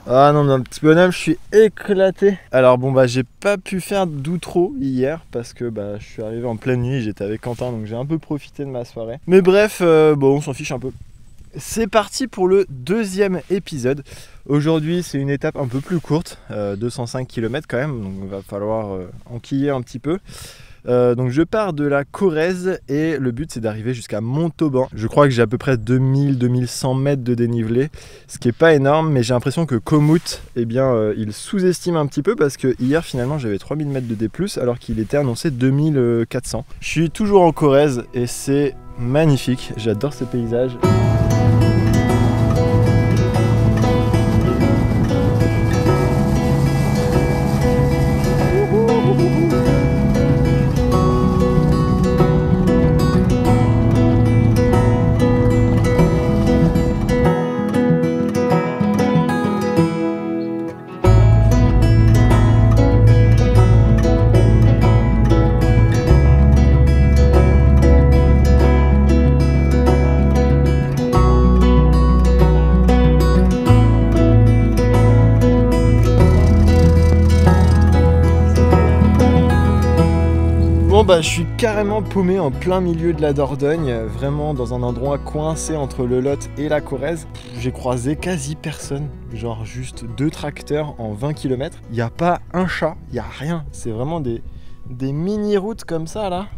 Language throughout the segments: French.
Ah non, mon petit bonhomme, je suis éclaté. Alors bon bah j'ai pas pu faire d'outro hier parce que bah je suis arrivé en pleine nuit, j'étais avec Quentin donc j'ai un peu profité de ma soirée. Mais bref, bon on s'en fiche un peu. C'est parti pour le deuxième épisode. Aujourd'hui c'est une étape un peu plus courte, 205 km quand même, donc il va falloir enquiller un petit peu. Donc je pars de la Corrèze et le but c'est d'arriver jusqu'à Montauban. Je crois que j'ai à peu près 2000-2100 mètres de dénivelé, ce qui est pas énorme, mais j'ai l'impression que Komoot, eh bien, il sous-estime un petit peu parce que hier finalement j'avais 3000 mètres de D+, alors qu'il était annoncé 2400. Je suis toujours en Corrèze et c'est magnifique, j'adore ces paysages. Bon bah je suis carrément paumé en plein milieu de la Dordogne, vraiment dans un endroit coincé entre le Lot et la Corrèze. J'ai croisé quasi personne, genre juste 2 tracteurs en 20 km. Il n'y a pas un chat, il n'y a rien, c'est vraiment des mini-routes comme ça là.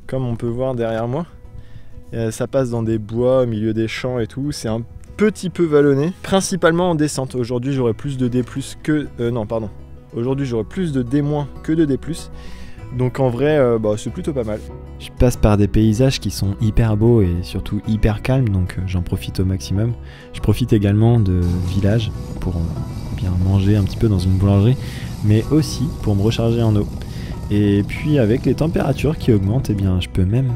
Comme on peut voir derrière moi. Ça passe dans des bois au milieu des champs et tout, c'est un petit peu vallonné, principalement en descente. Aujourd'hui j'aurai plus de D+, que... non pardon. Aujourd'hui j'aurai plus de D- que de D+. Donc en vrai, bah, c'est plutôt pas mal. Je passe par des paysages qui sont hyper beaux et surtout hyper calmes, donc j'en profite au maximum. Je profite également de villages pour bien manger un petit peu dans une boulangerie, mais aussi pour me recharger en eau. Et puis avec les températures qui augmentent, eh bien, je peux même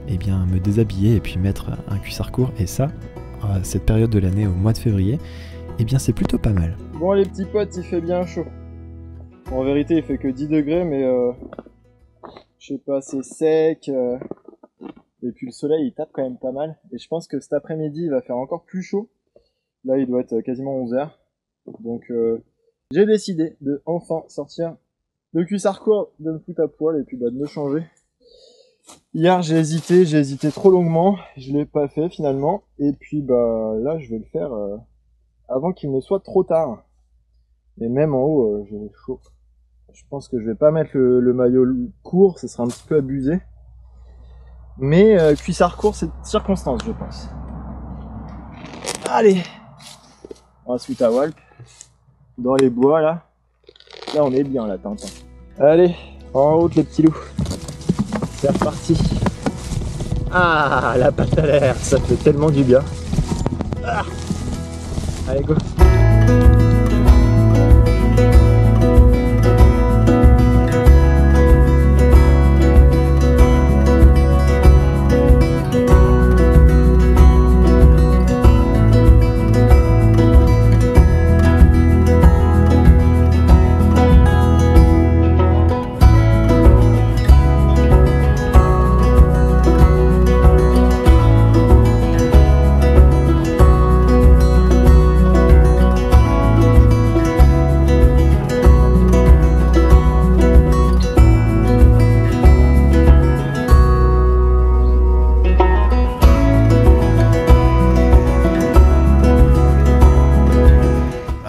me déshabiller et puis mettre un cuissard court. Et ça, à cette période de l'année, au mois de février, eh bien c'est plutôt pas mal. Bon les petits potes, il fait bien chaud. En vérité il fait que 10 degrés mais je sais pas, c'est sec et puis le soleil il tape quand même pas mal et je pense que cet après-midi il va faire encore plus chaud. Là il doit être quasiment 11h donc j'ai décidé de enfin sortir le cuissard court, de me foutre à poil et puis bah, de me changer. Hier j'ai hésité trop longuement, je l'ai pas fait finalement et puis bah là je vais le faire avant qu'il ne soit trop tard. Et même en haut j'ai chaud. Je pense que je vais pas mettre le maillot court, ce sera un petit peu abusé. Mais cuissard court, c'est de circonstance, je pense. Allez, on va se foutre à Walp. Dans les bois, là. Là, on est bien, là, Tintin. Allez, en route, les petits loups. C'est reparti. Ah, la pâte à l'air, ça fait tellement du bien. Ah. Allez, go.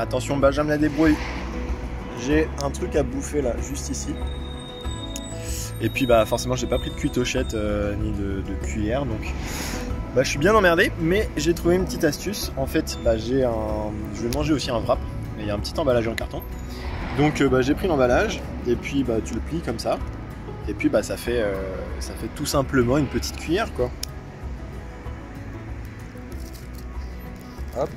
Attention Benjamin la débrouille. J'ai un truc à bouffer là, juste ici. Et puis bah forcément j'ai pas pris de cuitochette ni de cuillère donc bah, je suis bien emmerdé, mais j'ai trouvé une petite astuce. En fait bah, je vais manger aussi un wrap. Il y a un petit emballage en carton. Donc bah, j'ai pris l'emballage et puis bah, tu le plies comme ça. Et puis bah, ça fait tout simplement une petite cuillère quoi. Hop.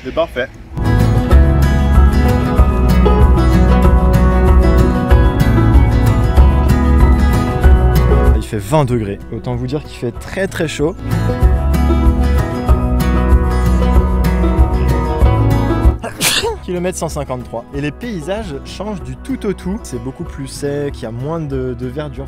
C'est parfait. Il fait 20 degrés. Autant vous dire qu'il fait très très chaud. Kilomètre 153. Et les paysages changent du tout au tout. C'est beaucoup plus sec, il y a moins de verdure.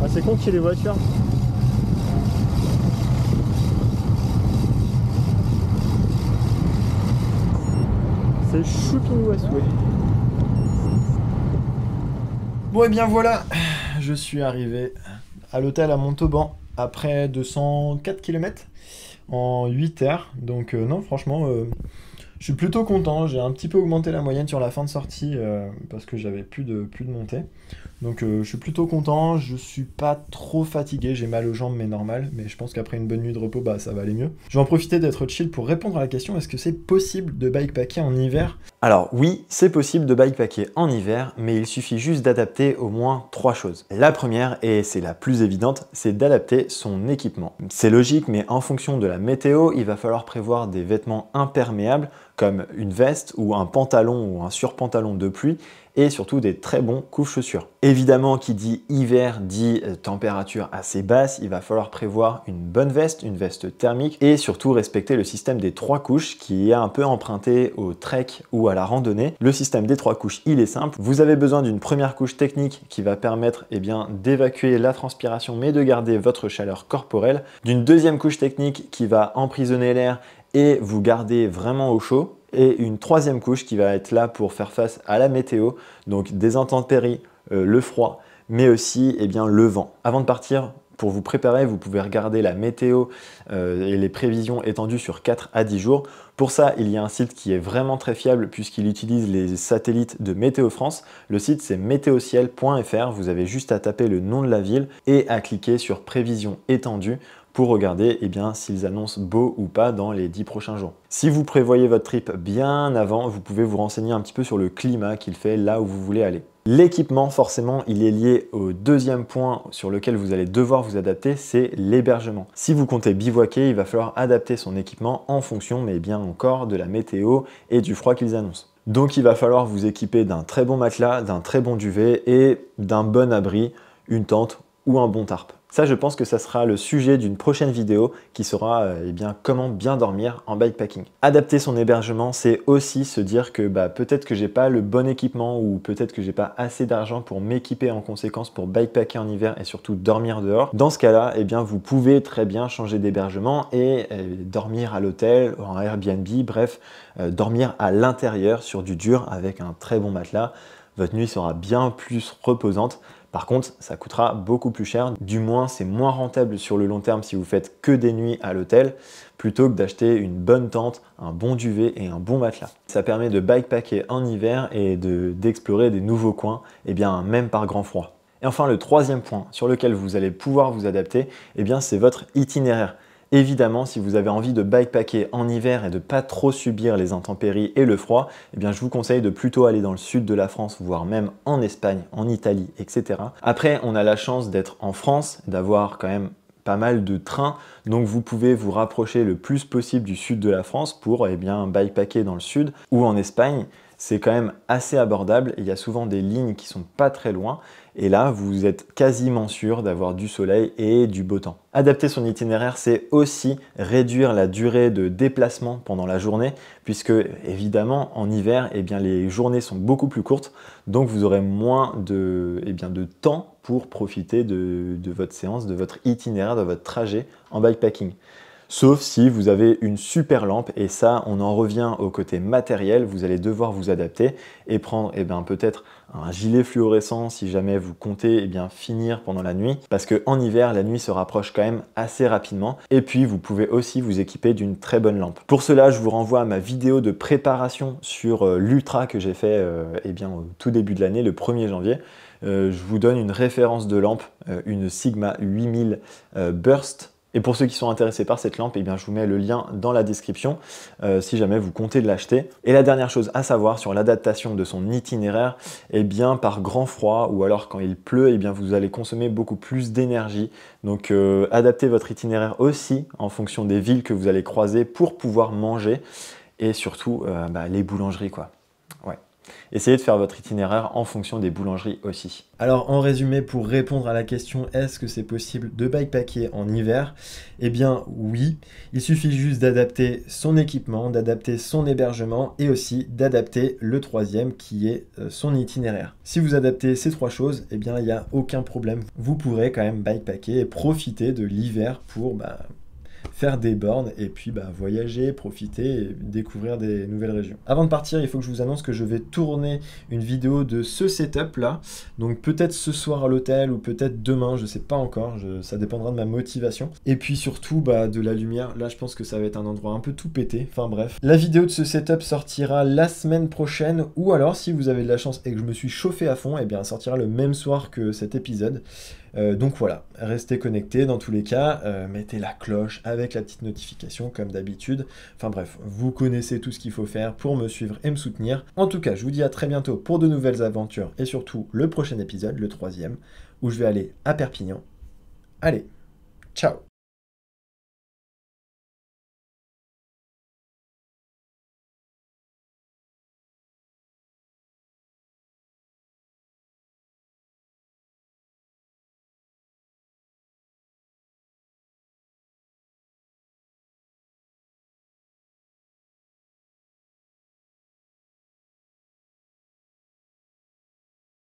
C'est con qu'il y ait des voitures. C'est shooting Westway. Bon et bien voilà, je suis arrivé à l'hôtel à Montauban après 204 km en 8 heures. Donc non franchement, je suis plutôt content. J'ai un petit peu augmenté la moyenne sur la fin de sortie parce que j'avais plus de montée. Donc je suis plutôt content, je suis pas trop fatigué, j'ai mal aux jambes mais normal, mais je pense qu'après une bonne nuit de repos, bah ça va aller mieux. Je vais en profiter d'être chill pour répondre à la question, est-ce que c'est possible de bikepacker en hiver? Alors oui, c'est possible de bikepacker en hiver, mais il suffit juste d'adapter au moins 3 choses. La première, et c'est la plus évidente, c'est d'adapter son équipement. C'est logique, mais en fonction de la météo, il va falloir prévoir des vêtements imperméables, comme une veste ou un pantalon ou un surpantalon de pluie, et surtout des très bons couches-chaussures. Évidemment, qui dit hiver dit température assez basse, il va falloir prévoir une bonne veste, une veste thermique, et surtout respecter le système des 3 couches qui est un peu emprunté au trek ou à la randonnée. Le système des 3 couches, il est simple. Vous avez besoin d'une première couche technique qui va permettre d'évacuer la transpiration mais de garder votre chaleur corporelle, d'une deuxième couche technique qui va emprisonner l'air et vous garder vraiment au chaud, et une troisième couche qui va être là pour faire face à la météo, donc des intempéries, le froid, mais aussi le vent. Avant de partir, pour vous préparer, vous pouvez regarder la météo et les prévisions étendues sur 4 à 10 jours. Pour ça, il y a un site qui est vraiment très fiable puisqu'il utilise les satellites de Météo France. Le site, c'est météociel.fr. Vous avez juste à taper le nom de la ville et à cliquer sur prévision étendue pour regarder s'ils annoncent beau ou pas dans les 10 prochains jours. Si vous prévoyez votre trip bien avant, vous pouvez vous renseigner un petit peu sur le climat qu'il fait là où vous voulez aller. L'équipement, forcément, il est lié au deuxième point sur lequel vous allez devoir vous adapter, c'est l'hébergement. Si vous comptez bivouaquer, il va falloir adapter son équipement en fonction, mais bien encore, de la météo et du froid qu'ils annoncent. Donc il va falloir vous équiper d'un très bon matelas, d'un très bon duvet et d'un bon abri, une tente ou un bon tarp. Ça, je pense que ça sera le sujet d'une prochaine vidéo qui sera comment bien dormir en bikepacking. Adapter son hébergement, c'est aussi se dire que peut-être que j'ai pas le bon équipement ou peut-être que j'ai pas assez d'argent pour m'équiper en conséquence pour bikepacker en hiver et surtout dormir dehors. Dans ce cas-là, vous pouvez très bien changer d'hébergement et dormir à l'hôtel, en Airbnb, bref, dormir à l'intérieur sur du dur avec un très bon matelas. Votre nuit sera bien plus reposante. Par contre, ça coûtera beaucoup plus cher. Du moins, c'est moins rentable sur le long terme si vous faites que des nuits à l'hôtel plutôt que d'acheter une bonne tente, un bon duvet et un bon matelas. Ça permet de bikepacker en hiver et d'explorer des nouveaux coins, même par grand froid. Et enfin, le troisième point sur lequel vous allez pouvoir vous adapter, c'est votre itinéraire. Évidemment, si vous avez envie de bikepacker en hiver et de pas trop subir les intempéries et le froid, je vous conseille de plutôt aller dans le sud de la France, voire même en Espagne, en Italie, etc. Après, on a la chance d'être en France, d'avoir quand même pas mal de trains, donc vous pouvez vous rapprocher le plus possible du sud de la France pour bikepacker dans le sud ou en Espagne. C'est quand même assez abordable, il y a souvent des lignes qui sont pas très loin et là vous êtes quasiment sûr d'avoir du soleil et du beau temps. Adapter son itinéraire, c'est aussi réduire la durée de déplacement pendant la journée puisque évidemment en hiver les journées sont beaucoup plus courtes, donc vous aurez moins de temps pour profiter de votre séance, de votre itinéraire, de votre trajet en bikepacking. Sauf si vous avez une super lampe et ça, on en revient au côté matériel, vous allez devoir vous adapter et prendre peut-être un gilet fluorescent si jamais vous comptez finir pendant la nuit parce qu'en hiver, la nuit se rapproche quand même assez rapidement et puis vous pouvez aussi vous équiper d'une très bonne lampe. Pour cela, je vous renvoie à ma vidéo de préparation sur l'Ultra que j'ai fait au tout début de l'année, le 1er janvier. Je vous donne une référence de lampe, une Sigma 8000 Burst. Et pour ceux qui sont intéressés par cette lampe, je vous mets le lien dans la description si jamais vous comptez de l'acheter. Et la dernière chose à savoir sur l'adaptation de son itinéraire, par grand froid ou alors quand il pleut, vous allez consommer beaucoup plus d'énergie. Donc adaptez votre itinéraire aussi en fonction des villes que vous allez croiser pour pouvoir manger et surtout les boulangeries quoi. Ouais. Essayez de faire votre itinéraire en fonction des boulangeries aussi. Alors en résumé, pour répondre à la question est-ce que c'est possible de bikepacker en hiver? Eh bien oui, il suffit juste d'adapter son équipement, d'adapter son hébergement et aussi d'adapter le troisième qui est son itinéraire. Si vous adaptez ces trois choses, eh bien il n'y a aucun problème. Vous pourrez quand même bikepacker et profiter de l'hiver pour faire des bornes et puis voyager, profiter et découvrir des nouvelles régions. Avant de partir, il faut que je vous annonce que je vais tourner une vidéo de ce setup là, donc peut-être ce soir à l'hôtel ou peut-être demain, je sais pas encore, ça dépendra de ma motivation. Et puis surtout de la lumière, là je pense que ça va être un endroit un peu tout pété, enfin bref. La vidéo de ce setup sortira la semaine prochaine, ou alors si vous avez de la chance et que je me suis chauffé à fond, eh bien elle sortira le même soir que cet épisode. Donc voilà, restez connectés dans tous les cas, mettez la cloche avec la petite notification comme d'habitude. Enfin bref, vous connaissez tout ce qu'il faut faire pour me suivre et me soutenir. En tout cas, je vous dis à très bientôt pour de nouvelles aventures et surtout le prochain épisode, le 3e, où je vais aller à Perpignan. Allez, ciao!